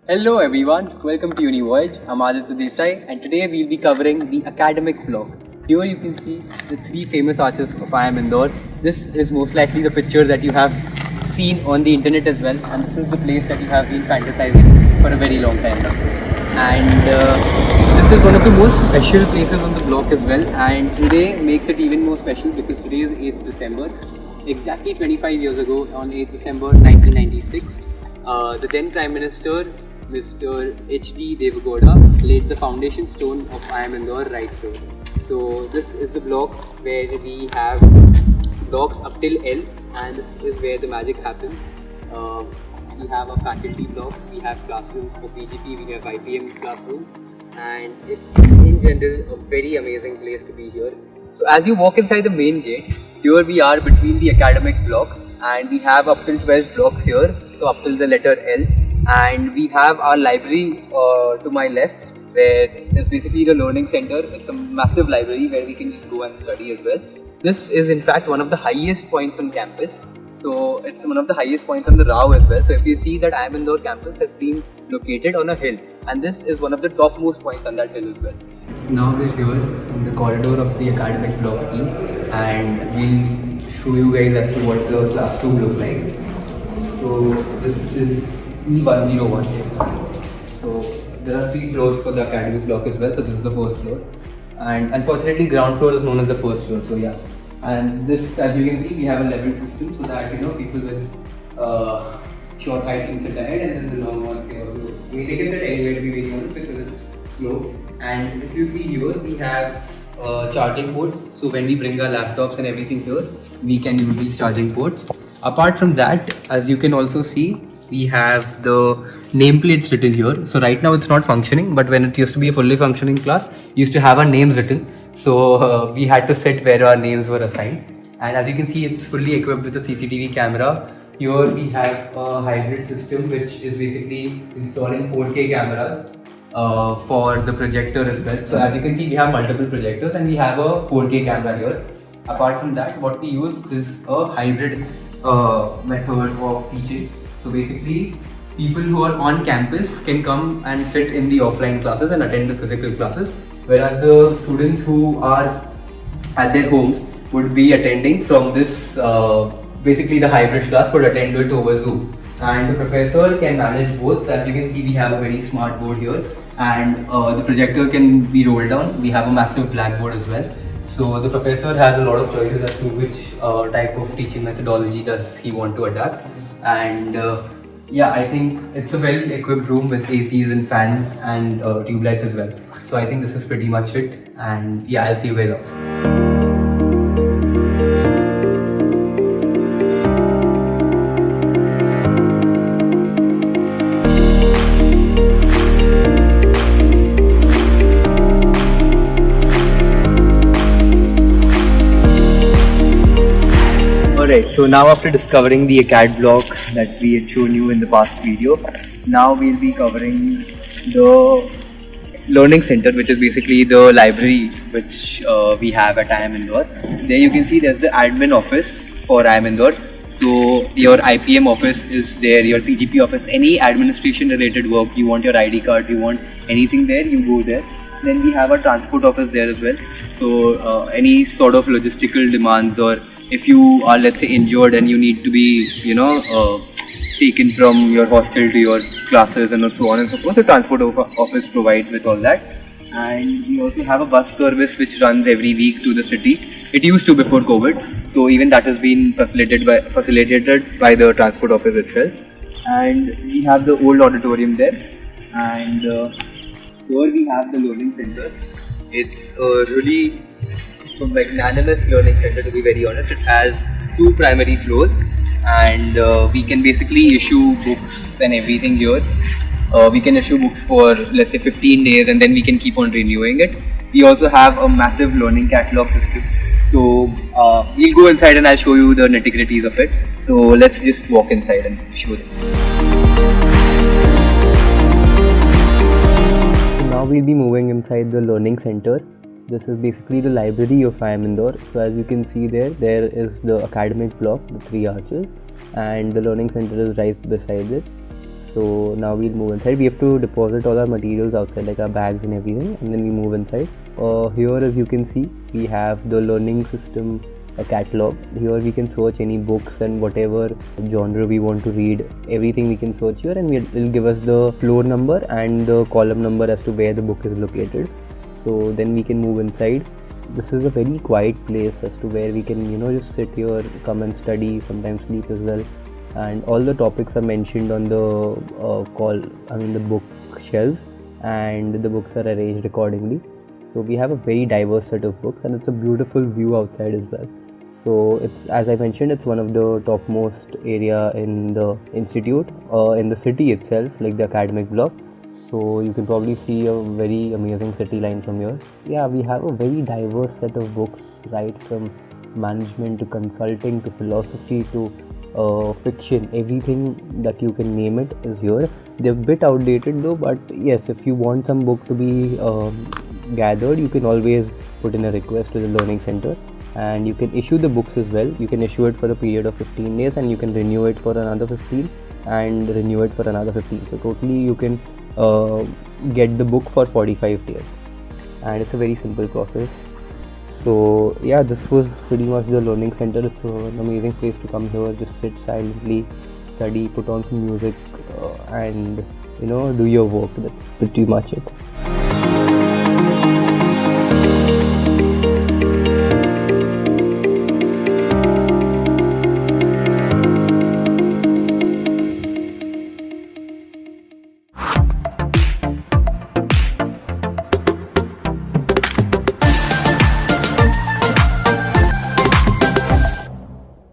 Hello everyone, welcome to UniVoyage. I'm Aditya Desai and today we'll be covering the academic block. Here you can see the three famous arches of IIM Indore. This is most likely the picture that you have seen on the internet as well, and this is the place that you have been fantasizing for a very long time now. And this is one of the most special places on the block as well, and today makes it even more special because today is 8th December. Exactly 25 years ago, on 8th December 1996, the then Prime Minister Mr. H.D. Devagowda laid the foundation stone of IIM Indore right here. So this is the block where we have blocks up till L, and this is where the magic happens. We have our faculty blocks, we have classrooms for PGP, we have IPM classrooms, and it's in general a very amazing place to be here. So as you walk inside the main gate, here we are between the academic block, and we have up till 12 blocks here, so up till the letter L. And we have our library to my left, where is basically the learning center. It's a massive library where we can just go and study as well. This is in fact one of the highest points on campus. So it's one of the highest points on the Rao as well. So if you see that IIM Indore campus has been located on a hill, and this is one of the topmost points on that hill as well. So now we're here in the corridor of the academic block E, and we'll show you guys as to what the classroom look like. So this is E101. So there are 3 floors for the academic block as well. So this is the first floor, and unfortunately ground floor is known as the first floor. So yeah, and this, as you can see, we have a level system so that people with short height can sit ahead, and then the long ones can also. They can sit anywhere, to be very honest, because it's slow. And if you see here, we have charging ports. So when we bring our laptops and everything here, we can use these charging ports. Apart from that, as you can also see, we have the nameplates written here. So right now it's not functioning, but when it used to be a fully functioning class, we used to have our names written. So we had to sit where our names were assigned. And as you can see, it's fully equipped with a CCTV camera. Here we have a hybrid system, which is basically installing 4K cameras for the projector as well. So as you can see, we have multiple projectors and we have a 4K camera here. Apart from that, what we use is a hybrid method of teaching. So basically, people who are on campus can come and sit in the offline classes and attend the physical classes, whereas the students who are at their homes would be attending from this, basically the hybrid class would attend it over Zoom. And the professor can manage both. So as you can see, we have a very smart board here, and the projector can be rolled down. We have a massive blackboard as well. So the professor has a lot of choices as to which type of teaching methodology does he want to adapt. And yeah, I think it's a well equipped room with ACs and fans and tube lights as well. So I think this is pretty much it, and yeah, I'll see you guys outside. Alright, so now after discovering the ACAD block that we had shown you in the past video, now we'll be covering the learning center, which is basically the library which we have at IIM Indore. There you can see there's the admin office for IIM Indore. So your IPM office is there, your PGP office, any administration related work, you want your ID cards, you want anything there, you go there. Then we have a transport office there as well. So any sort of logistical demands, or if you are, let's say, injured and you need to be, taken from your hostel to your classes and so on and so forth, the transport office provides with all that. And we also have a bus service which runs every week to the city. It used to before COVID, so even that has been facilitated by the transport office itself. And we have the old auditorium there, and here we have the learning center. It's a really magnanimous learning center, to be very honest. It has 2 primary floors, and we can basically issue books and everything here. We can issue books for, let's say, 15 days, and then we can keep on renewing it. We also have a massive learning catalog system. So we'll go inside and I'll show you the nitty-gritties of it. So let's just walk inside and show them. Now we'll be moving inside the learning center. This is basically the library of IIM Indore. So as you can see there is the academic block, the 3 arches, and the learning center is right beside it. So now we'll move inside. We have to deposit all our materials outside, like our bags and everything, and then we move inside. Here, as you can see, we have the learning system, a catalog. Here we can search any books and whatever genre we want to read, everything we can search here, and it will give us the floor number and the column number as to where the book is located. So then we can move inside. This is a very quiet place as to where we can, just sit here, come and study, sometimes sleep as well. And all the topics are mentioned on the the book shelves, and the books are arranged accordingly. So we have a very diverse set of books, and it's a beautiful view outside as well. So it's, as I mentioned, it's one of the topmost area in the institute, in the city itself, like the academic block. So you can probably see a very amazing city line from here. Yeah, we have a very diverse set of books, right from management to consulting to philosophy to fiction. Everything that you can name it is here. They're a bit outdated though, but yes, if you want some book to be gathered, you can always put in a request to the learning center, and you can issue the books as well. You can issue it for the period of 15 days, and you can renew it for another 15 and renew it for another 15. So totally you can get the book for 45 days, and it's a very simple process. So yeah, this was pretty much the learning center. It's an amazing place to come here, just sit silently, study, put on some music, and do your work. That's pretty much it.